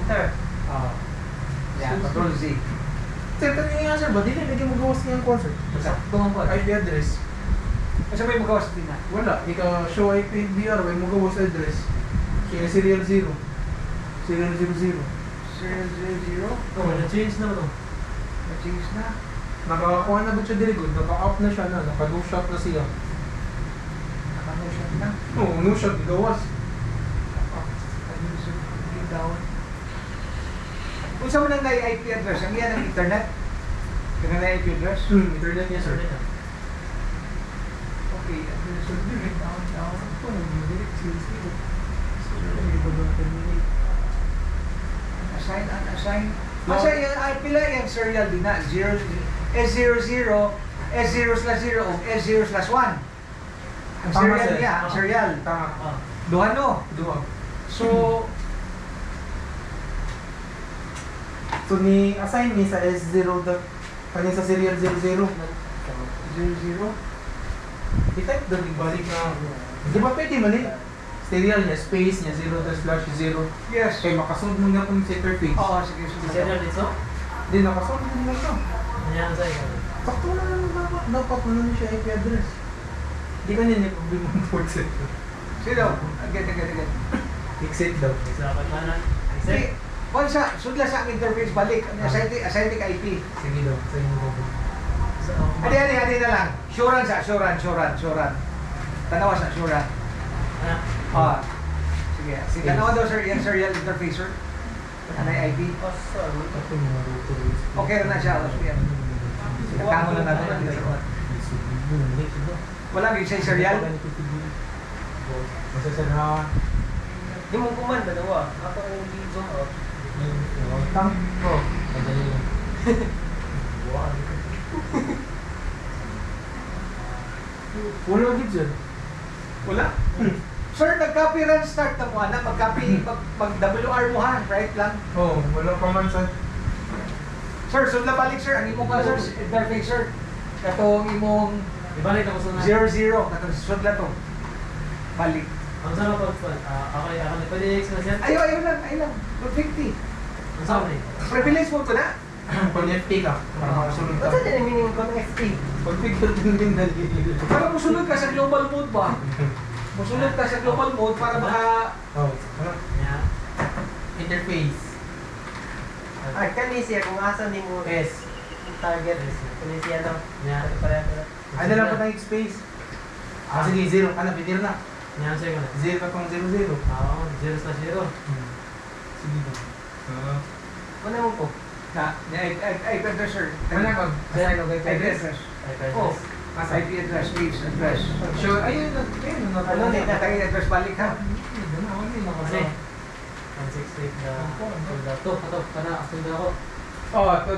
Enter. Yan, Control Z. Sir, tanong nga sir ba? Di na mo gawas niya ang concert. Basta. Tumangkot. IP address. Kasi may magawas din na. Wala. Ika show IP BR, may mo gawas address. Kaya serial 0. Serial 00. 000. Oh, na-change na ito. Na-change na. Nakakuha na ba siya diri good? Naka-up na siya na. Naka-no shot na siya. Naka-motion na. Oo, no shot. Gawas. User down. Kung saan mo nang IP address, ang yan ang internet? Kaya na IP address? Internet niya sir. Okay, address will be written down. Ito, direct sales dito. Assign, unassign. Kasi yung IP lang yung serial din na. S00, S0/0, o S0/1. Ang Tama, serial sir. niya, ang serial. Tama. Duha no. Duha. So, So ni assign ni sa S0 kanya sa serial 00. 00. I-type doon ibalik na. Di ba pwede man eh? Serial niya, space niya, 0/0. Yes. Kaya makasunod mo nga kung sa interface. Oo, sige, sige. Serial dito? Di nakasunod mo nga ito. Ayan sa'yo. Sakto na lang dapat mo na siya IP address. Di ka niya problema ng port set. Sino? Again. Exit daw. Sa kanan. Sige. Kung sa, sudla sa ang interface, balik. Assign IP. Sige daw, sa inyo daw. Adi na lang. Suran. Tanawa sa suran. Ah. Sige. Si tanawa daw sir, yung serial interface sir. Ano yung IP? Ito yung mga router. Okay na siya. Yan. Nagtango na natin. Wala yung say serial. Basta siya na Di mo kumanda dalawa. Ako yung zoom out. tang ko. Madali lang. Wala gid sir. Wala. Sir, nag-copy run start na mo. Mag-copy, mag-WR mo ha. Right lang. Oh, wala pa man sa Sir, sudla balik sir. Ang imong ka sir, interface sir. Katong imong Ibalik ako sa na. 00. Katong sudla to. Balik. Ang saan ako pag okay, ako na pwede i-express yan? Ayaw lang. 250. Ang saan ni? Privilege mo ko na. FT ka. Para makasunod ka. What's the meaning ko ng FT? Configure din dali. Para musunod ka sa global mode ba? Musunod ka sa global mode para maka... Oh, ano? Yeah. Interface. Ay, kani siya kung asa ni mo S. target. Kani siya no. Yeah. Ano lang pa tayong space? Sige, 0. Ano, bitir na. Yan siya ko na. 0 ka pang 00. Oo, 0/0. Sige daw. Ano mo po? IP address sir. Wala ka. Assign o IP address. Oh, IP address, please, address. Sure. Ayun na. Ano din, natangin address balik ha. Kasi 168 na ito, para after ako. Oh, to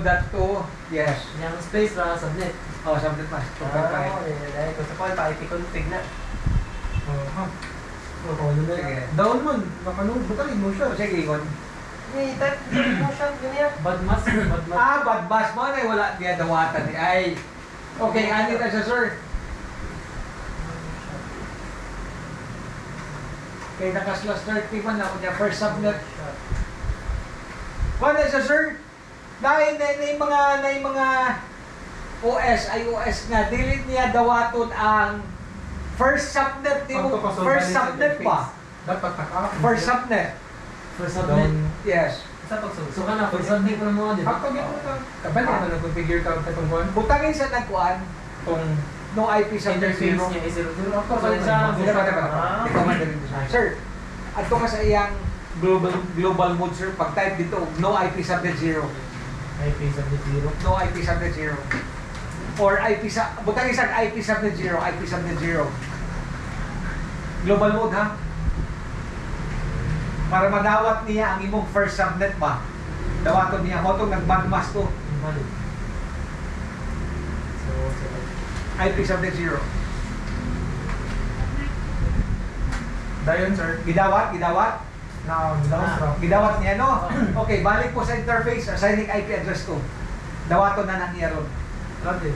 yes. Yung space na subnet. Oh, submit mas. Dahil kung sa call pa IP-config na. Sige. Down mo. Nakanood. Butang mo siya. Sige, ingon. May type mo siya, ganyan. Bad mask. Bad bass mo na wala niya dawatan ni ay. Okay, ani na siya sir. Kaya naka/30 man ako niya first subnet. Kung na siya sir, dahil na yung mga OS, iOS nga, dili niya dawaton ang first subnet ni mo, first subnet pa. Dapat naka. First subnet. First subnet. Yes. Sa pagsubok. So ka na, first subnet ko na mga, di ba? Ako gito ka. Kabali ka na configure ka sa tungkuan. Butangin sa nagkuan, Tong no IP subnet interface 0. niya is 00. Ako So, sa- Ikaw man din sir. Sir, ato ka sa iyang global mode sir, pag-type dito, no IP subnet 0. IP subnet 0. No IP subnet 0. Or butang isang IP subnet 0, IP subnet 0. Global mode ha? Para madawat niya ang imong first subnet ba? Dawaton niya, mo itong nag-bandmask to. Valid. So, IP subnet 0. Dayon sir. Gidawat? Gidawat niya, no? Okay, balik po sa interface, assigning IP address to. Dawaton na nang iya ron. Valid.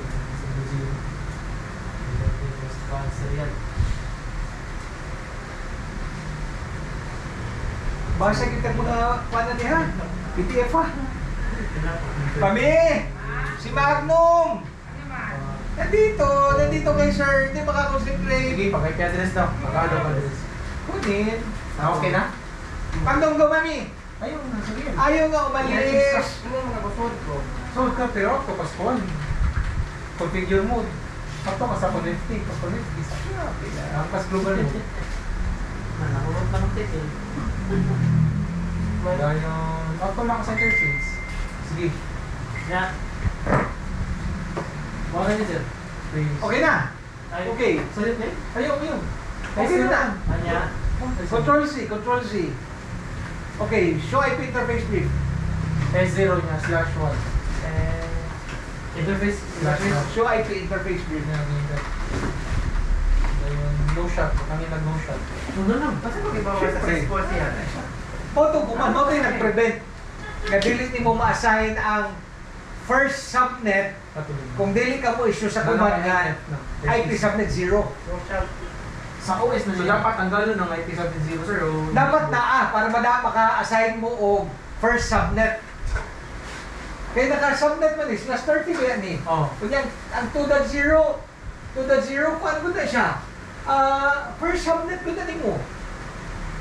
Serial. Basa kita mga paano niya? PDF ha? Kami! Si Magnum! Nandito kay sir, hindi makakonsentrate. Sige, pakipia address daw. Magkano ka address? Kunin. Okay na? Magnum go, mami! Ayun, sige. Ayaw nga umalis. Ano yung mga basod ko? So, ka pero octopus phone. Configure mode. Ato ka sa connecting. Pag connecting, ang pas global mo. Nakurot na ng ticket. Dahil yung auto lang sa interface. Sige. Ya. Okay na sir. Please. Okay na? Okay. Salit na eh. Ayaw. Okay na. Anya. Control C. Okay, show IP interface brief. S0 niya, /1. Interface, /1. Show IP interface brief. No shot. Kami nag-no shot. Kasi mag-iba sa Salesforce yan. Photo command, no kayo nag-prevent. Na-delete mo ma-assign ang first subnet kung dili ka mo issue sa command nga IP subnet 0. Yung shop. Sa OS na so, dapat ang gano'n ng IP subnet 0, sir? O Dapat na para maka-assign mo og first subnet. Kaya naka-subnet man is, last 30 ba yan eh. Oh. Kunyang, ang 2.0, kung ano na siya? First subnet ko na mo.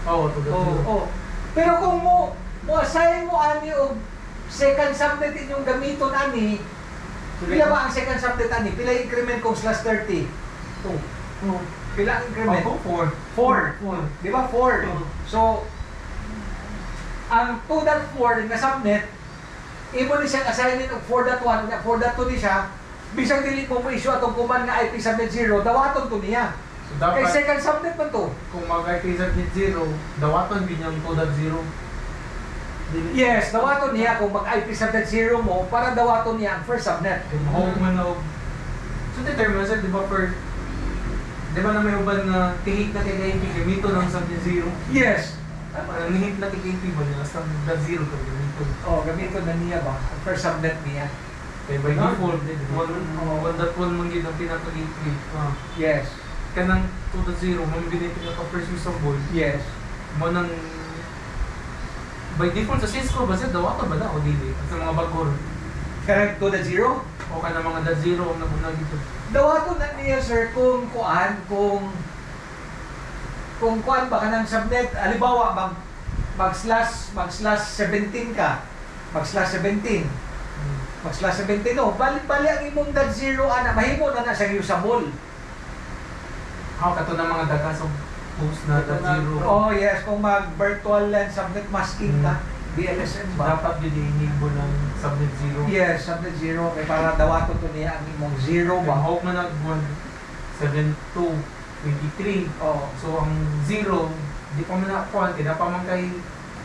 Oo, to the 0. Pero kung mo assign mo ani og second subnet inyong gamiton ani, pila ba ang second subnet ani? Pila yung increment kung /30? 2. Pila ang increment? 4. Di ba? 4. So, ang 2.4 na subnet, imo ni siyang assignin og 4.1, 4.2 ni siya, bisang dili mo issue atong command nga IP subnet 0, dawaton to niya. So, Kay dapat, second subnet man to. kung mag-IP subnet 0, dawaton binyang 2.0. Yes, dawaton niya kung mag-IP subnet 0 mo para dawaton niya ang first subnet. Mahog man o... So, determine, sir, di ba for... Di ba na may uban na tihik na kay IP gamito ng subnet 0? Yes. Ang hihit na kay IP ba niya? Basta .0 ka gamito. Gamiton na niya ba? Ang first subnet niya. Kaya by default, 1.1 man yun ang pinaka-gateway. Yes. Kanang 2.0, mamibili pinaka-first usable. Yes. Mo nang by default sa Cisco ba siya daw ba na o dili sa mga bagor Correct to the 0? o ka na mga .0 ang nabunag dito. Dawaton na niya sir kung kuan, kung kuan ba ka ng subnet, alibawa mag/17 ka, mag/17 no, bali ang imong .0 ana, mahimo na siyang usable. How kato ng mga daga sa host na .0. Oh yes, kung mag-virtual LAN subnet masking ka, DLSM ba? Dapat yun i-enable ng subnet 0. Yes, subnet 0, kay para dawaton to niya ang imong 0 ba? Hope man nag 1.7.2.23. Oh. So ang 0, di pa man nakakuha, kaya pa man kay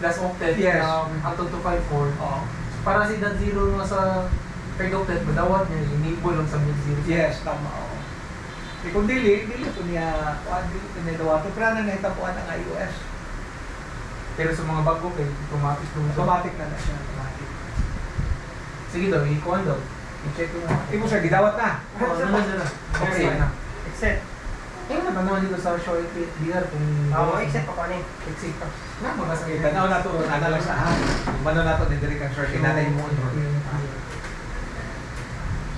last octet Yes. hangtod to 5.4. Oh. Para si .0 nga sa third octet, madawat niya, enable ang subnet 0. Yes, tama. Oh. Kung dili to niya, dili to niya dawaton, pero na nahitapuan ang iOS. Pero sa mga bago kay automatic nung Automatic na siya. Automatic. sige daw, i-kuhan daw. I-check ko na. Imo sir, gidawat na. Okay na. Except. Eh, naman dito sa show DR kung... Except pa pa ni. Exit ka. Na, mga Okay, tanaw na to, ana lang sa ahan. Mano na to ni Derek ang short, kinanay mo.